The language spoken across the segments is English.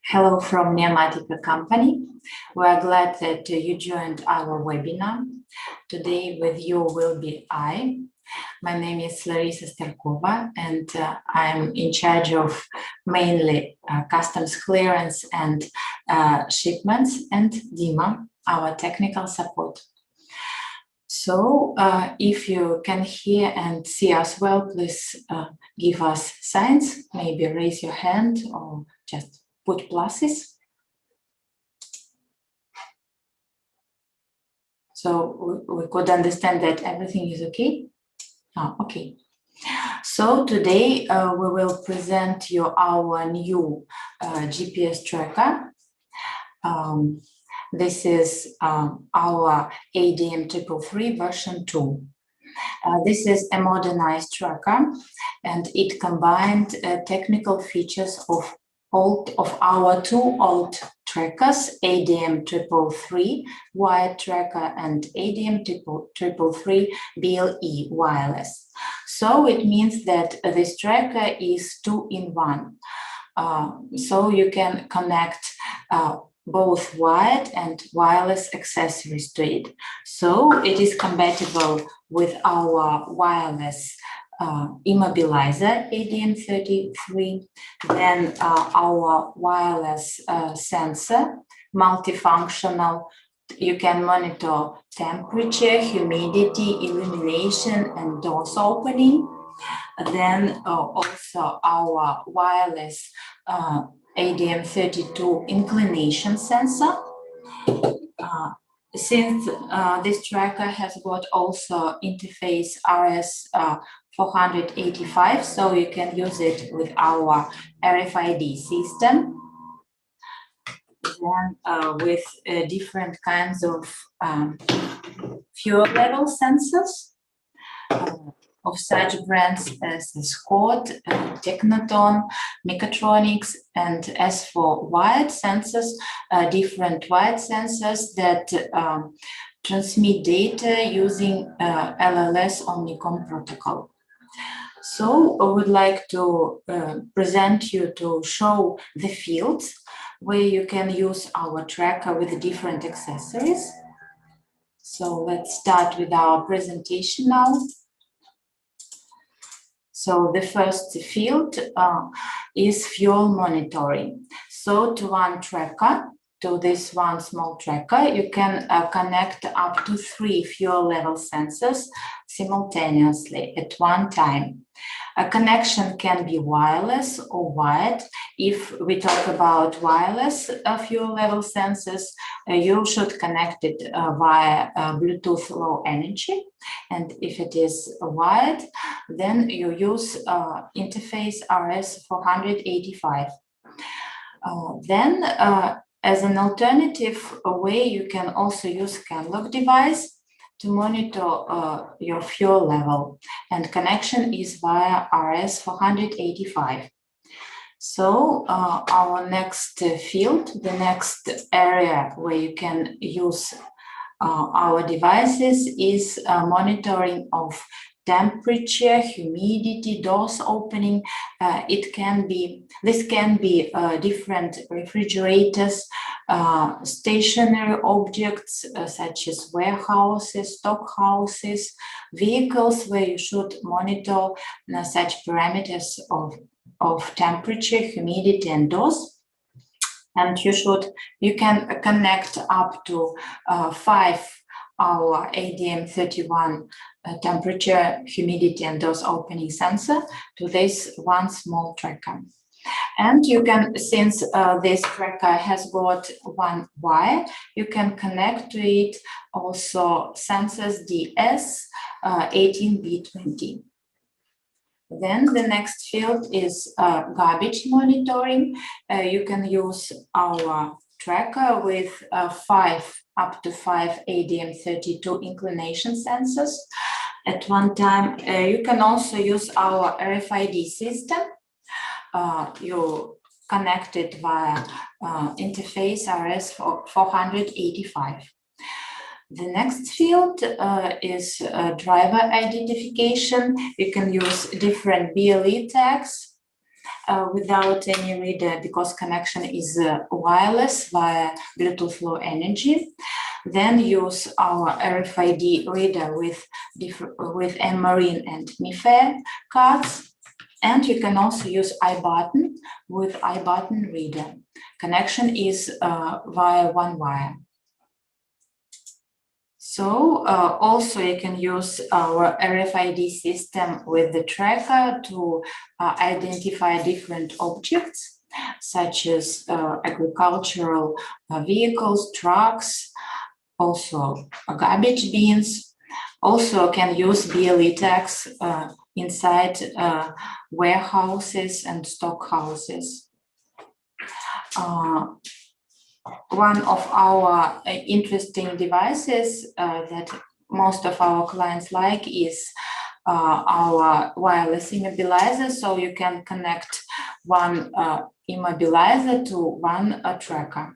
Hello from Neomatica company. We are glad that you joined our webinar. Today with you will be I. My name is Larissa Starkova and I'm in charge of mainly customs clearance and shipments, and Dima, our technical support. So if you can hear and see us well, please give us signs, maybe raise your hand or just put pluses. So we could understand that everything is okay. Oh, okay. So today we will present you our new GPS tracker. This is our ADM333 version 2. This is a modernized tracker, and it combined technical features of our two old trackers, ADM333 wired tracker and ADM333 BLE wireless. So it means that this tracker is 2-in-1. So you can connect both wired and wireless accessories to it. So it is compatible with our wireless immobilizer ADM33, then our wireless sensor, multifunctional. You can monitor temperature, humidity, illumination, and doors opening. Then also our wireless ADM32 inclination sensor. Since this tracker has got also interface RS485, so you can use it with our RFID system. Then with different kinds of fuel level sensors of such brands as Scott, Technoton, Mechatronics, and as for wired sensors, different wired sensors that transmit data using LLS Omnicom protocol. So I would like to present you to show the fields where you can use our tracker with different accessories. So let's start with our presentation now. So the first field is fuel monitoring. So to one tracker, to this one small tracker, you can connect up to 3 fuel level sensors simultaneously at one time. A connection can be wireless or wired. If we talk about wireless fuel level sensors, you should connect it via Bluetooth Low Energy. And if it is wired, then you use interface RS485. Then, as an alternative way, you can also use CanLog device to monitor your fuel level, and connection is via RS485. So our next field, the next area where you can use our devices is monitoring of temperature, humidity, doors opening. This can be different refrigerators, stationary objects such as warehouses, stock houses, vehicles where you should monitor such parameters of temperature, humidity, and doors. And you can connect up to 5 our ADM31 temperature, humidity, and doors opening sensor to this one small tracker. And you can, since this tracker has got one wire, you can connect to it also sensors DS 18B20. Then the next field is garbage monitoring. You can use our tracker with up to 5 ADM32 inclination sensors at one time. You can also use our RFID system. You connect it via interface RS485. The next field is driver identification. You can use different BLE tags without any reader, because connection is wireless via Bluetooth Low Energy. Then use our RFID reader with marine and MIFARE cards. And you can also use iButton with iButton reader. Connection is via one wire. So also you can use our RFID system with the tracker to identify different objects, such as agricultural vehicles, trucks, also garbage bins. Also can use BLE tags inside warehouses and stock houses. One of our interesting devices that most of our clients like is our wireless immobilizer. So you can connect one immobilizer to one tracker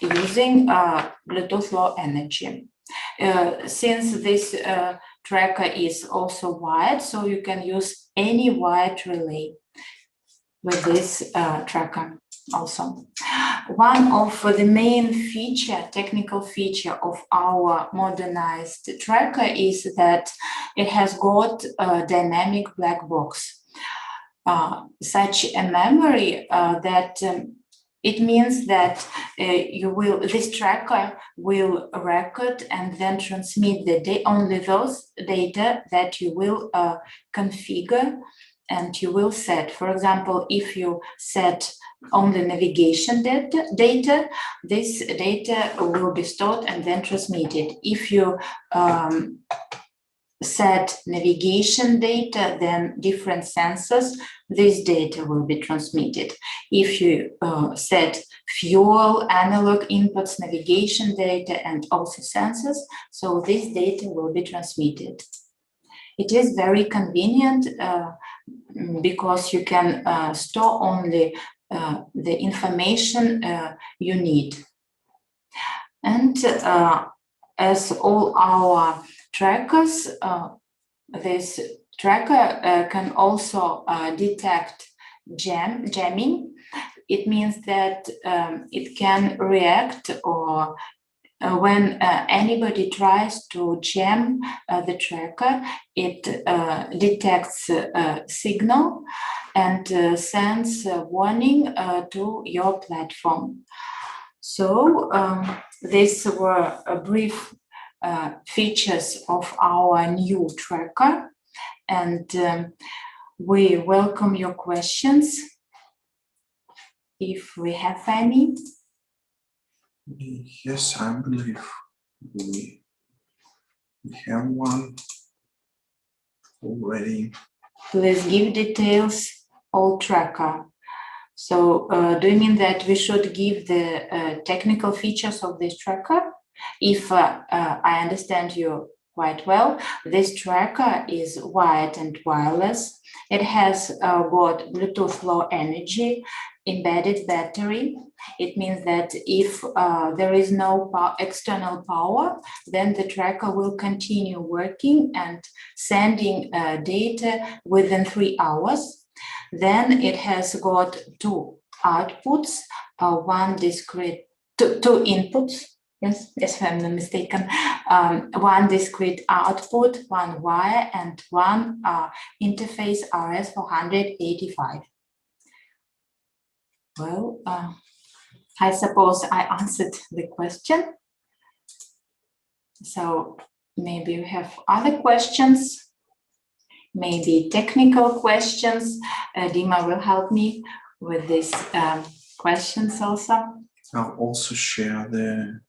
using Bluetooth Low Energy. Since this tracker is also wired, so you can use any wired relay with this tracker also. One of the main technical feature of our modernized tracker is that it has got a dynamic black box. Such a memory that it means that this tracker will record and then transmit only those data that you will configure and you will set. For example, if you set only navigation data, this data will be stored and then transmitted. If you set navigation data, then different sensors, this data will be transmitted. If you set fuel, analog inputs, navigation data, and also sensors, so this data will be transmitted. It is very convenient because you can store only the information you need. And as all our trackers, this tracker can also detect jamming. It means that it can react or when anybody tries to jam the tracker, it detects a signal and sends a warning to your platform. So these were a brief features of our new tracker, and we welcome your questions if we have any. Yes, I believe we have one already. Please give details, all tracker. So do you mean that we should give the technical features of this tracker? If I understand you quite well, this tracker is wired and wireless. It has got Bluetooth Low Energy, embedded battery. It means that if there is no external power, then the tracker will continue working and sending data within 3 hours. Then it has got two outputs, one discrete, two inputs. Yes, if I'm not mistaken. One discrete output, one wire, and one interface RS485. Well, I suppose I answered the question. So maybe you have other questions, maybe technical questions. Dima will help me with these questions also. I'll also share the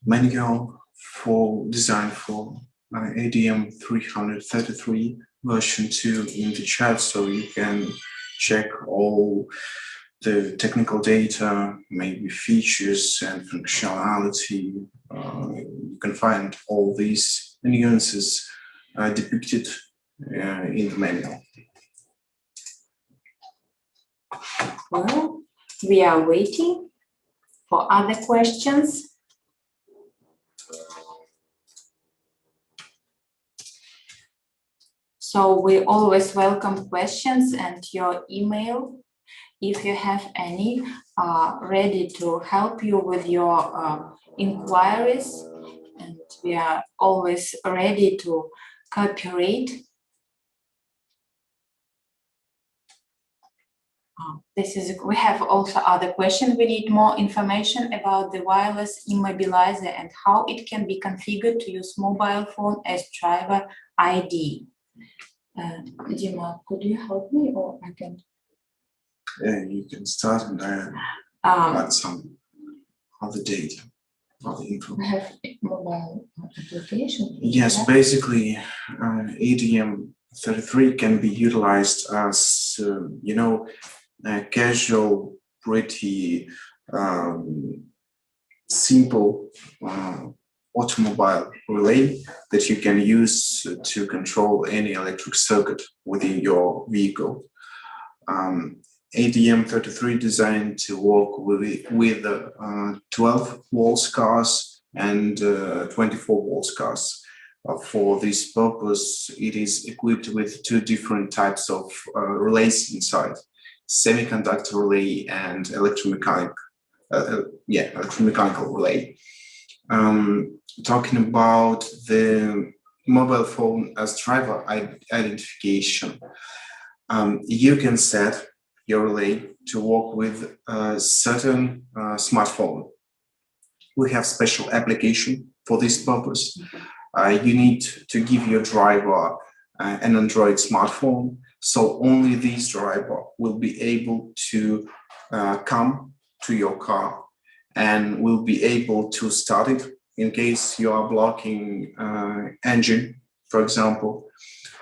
manual for design for ADM333 version 2 in the chat, so you can check all the technical data, maybe features and functionality. You can find all these nuances depicted in the manual. Well, we are waiting for other questions. So we always welcome questions, and your email if you have any, ready to help you with your inquiries, and we are always ready to cooperate. We have also other question. We need more information about the wireless immobilizer and how it can be configured to use mobile phone as driver ID. Dima, could you help me, or I can? Yeah, you can start and add some other data, other info. We have mobile application. Yes, yeah? Basically, ADM33 can be utilized as, a casual, pretty simple automobile relay that you can use to control any electric circuit within your vehicle. ADM33 designed to work with 12 volts cars and 24 volts cars. For this purpose, it is equipped with two different types of relays inside: semiconductor relay and electromechanical relay. Talking about the mobile phone as driver identification, you can set your relay to work with a certain smartphone. We have special application for this purpose. You need to give your driver an Android smartphone, so only this driver will be able to come to your car and will be able to start it in case you are blocking engine, for example.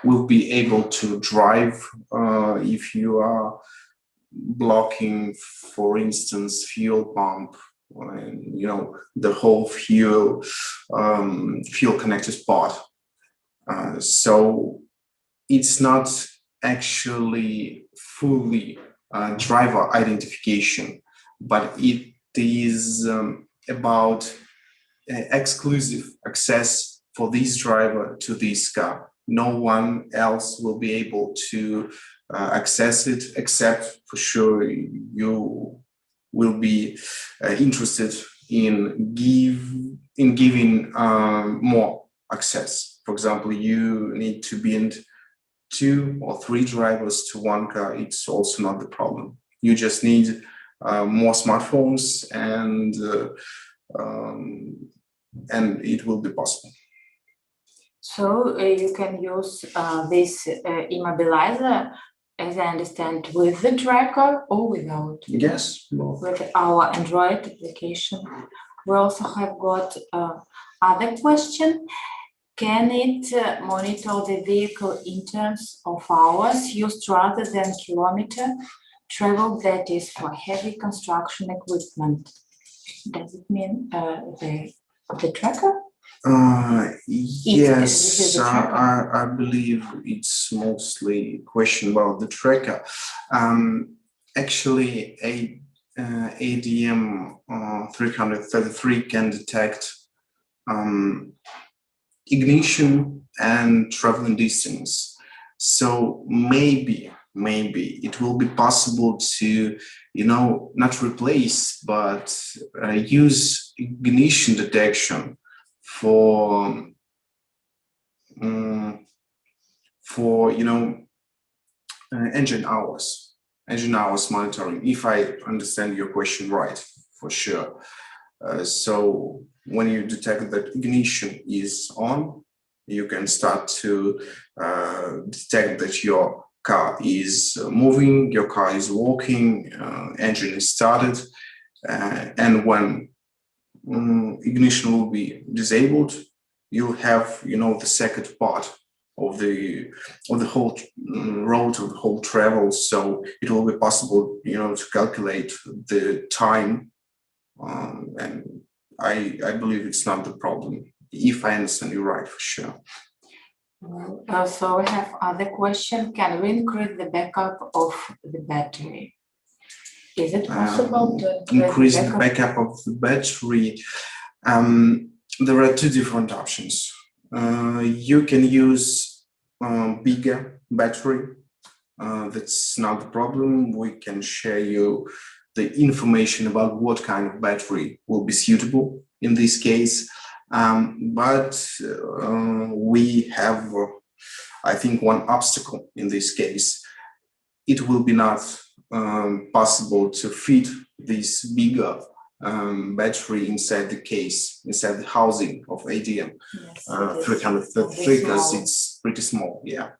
Will be able to drive if you are blocking, for instance, fuel pump, the whole fuel connected part. So it's not actually fully driver identification, but it is about exclusive access for this driver to this car. No one else will be able to access it, except for sure you will be interested in giving more access. For example, you need to bind 2 or 3 drivers to one car. It's also not the problem. You just need more smartphones, and it will be possible. So you can use this immobilizer, as I understand, with the tracker or without? Yes. With our Android application. We also have got other question. Can it monitor the vehicle in terms of hours used rather than kilometer travel, that is for heavy construction equipment? Does it mean the tracker? Yes, I believe it's mostly a question about the tracker. Actually, ADM333 can detect ignition and traveling distance. So maybe it will be possible to, not replace, but use ignition detection for engine hours monitoring, if I understand your question right, for sure. So when you detect that ignition is on, you can start to detect that your car is moving, your car is walking, engine is started, and when ignition will be disabled, you'll have the second part of the whole road, of the whole travel. So it will be possible to calculate the time, and I believe it's not the problem, if I understand you right, for sure. So we have other question. Can we increase the backup of the battery? Is it possible to increase the backup of the battery? There are 2 different options. You can use bigger battery, that's not the problem. We can share you the information about what kind of battery will be suitable in this case. But we have, I think, one obstacle in this case. It will be not possible to fit this bigger battery inside the case, inside the housing of ADM333, because it's pretty small, yeah.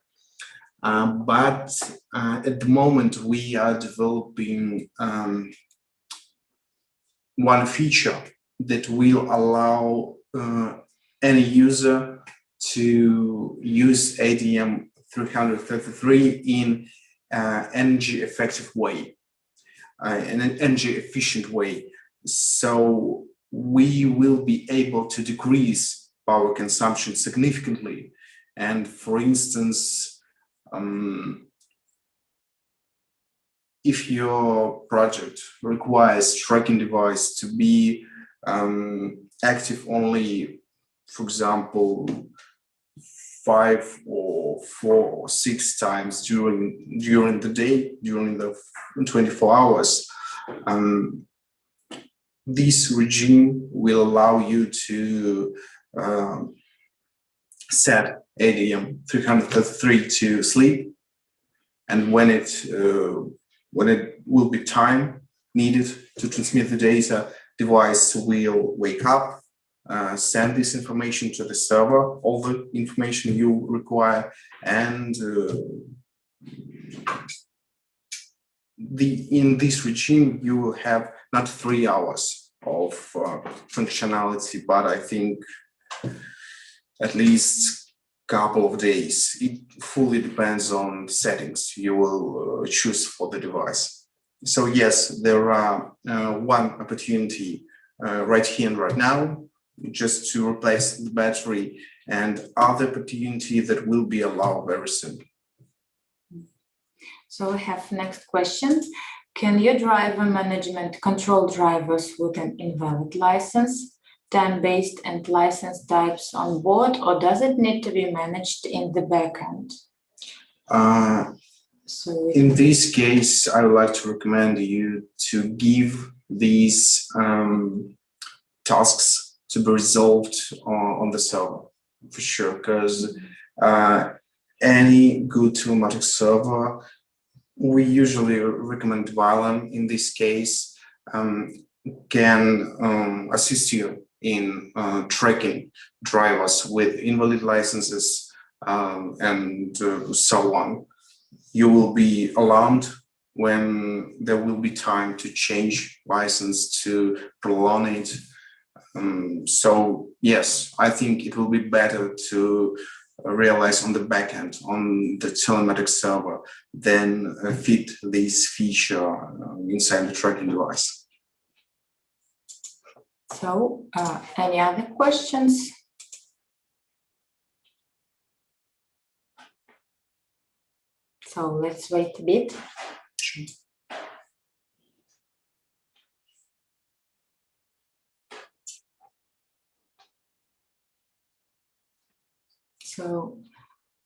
But at the moment we are developing one feature that will allow any user to use ADM333 in energy effective way, in an energy efficient way. So we will be able to decrease power consumption significantly. And for instance, if your project requires tracking device to be active only, for example, 5 or 4 or 6 times during the day, during the 24 hours, this regime will allow you to set ADM333 to sleep, and when it will be time needed to transmit the data, device will wake up, send this information to the server, all the information you require, and in this regime you will have not 3 hours of functionality, but I think at least a couple of days. It fully depends on settings you will choose for the device. So yes, there are one opportunity right here and right now, just to replace the battery, and other opportunity that will be allowed very soon. So we have next question. Can your driver management control drivers with an invalid license, time-based and license types on board, or does it need to be managed in the backend? In this case, I would like to recommend you to give these tasks to be resolved on the server, for sure, because any good telematic server, we usually recommend Violin in this case, can assist you in tracking drivers with invalid licenses and so on. You will be alarmed when there will be time to change license, to prolong it. So yes, I think it will be better to realize on the backend, on the telematic server, than fit this feature inside the tracking device. So, any other questions? So let's wait a bit. Sure. So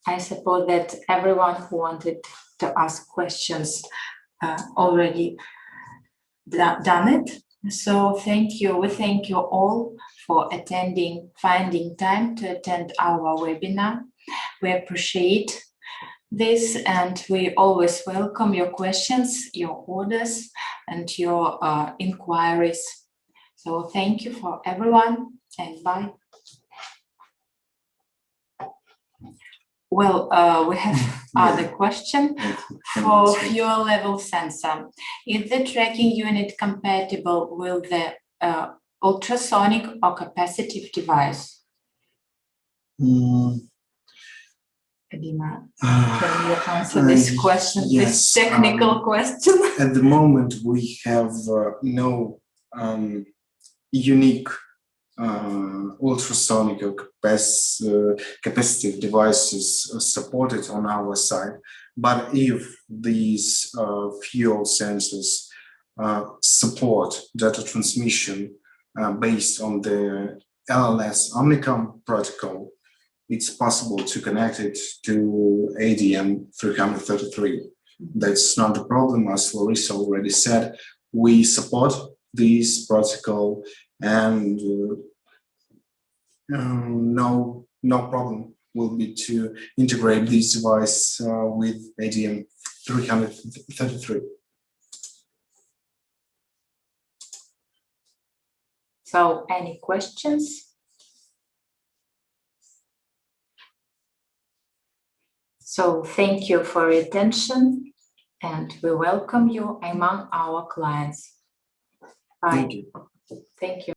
I suppose that everyone who wanted to ask questions already done it. So thank you. We thank you all for attending, finding time to attend our webinar. We appreciate this, and we always welcome your questions, your orders, and your inquiries. So thank you for everyone, and bye. Well, we have other question for fuel level sensor. Is the tracking unit compatible with the ultrasonic or capacitive device? Edina, can you answer this question, yes, this technical question? At the moment, we have no unique ultrasonic or capacitive devices supported on our side. But if these fuel sensors support data transmission based on the LLS Omnicom protocol, it's possible to connect it to ADM333. That's not the problem. As Larissa already said, we support this protocol, and no problem will be to integrate this device with ADM333. So, any questions? So, thank you for your attention, and we welcome you among our clients. Bye. Thank you. Thank you.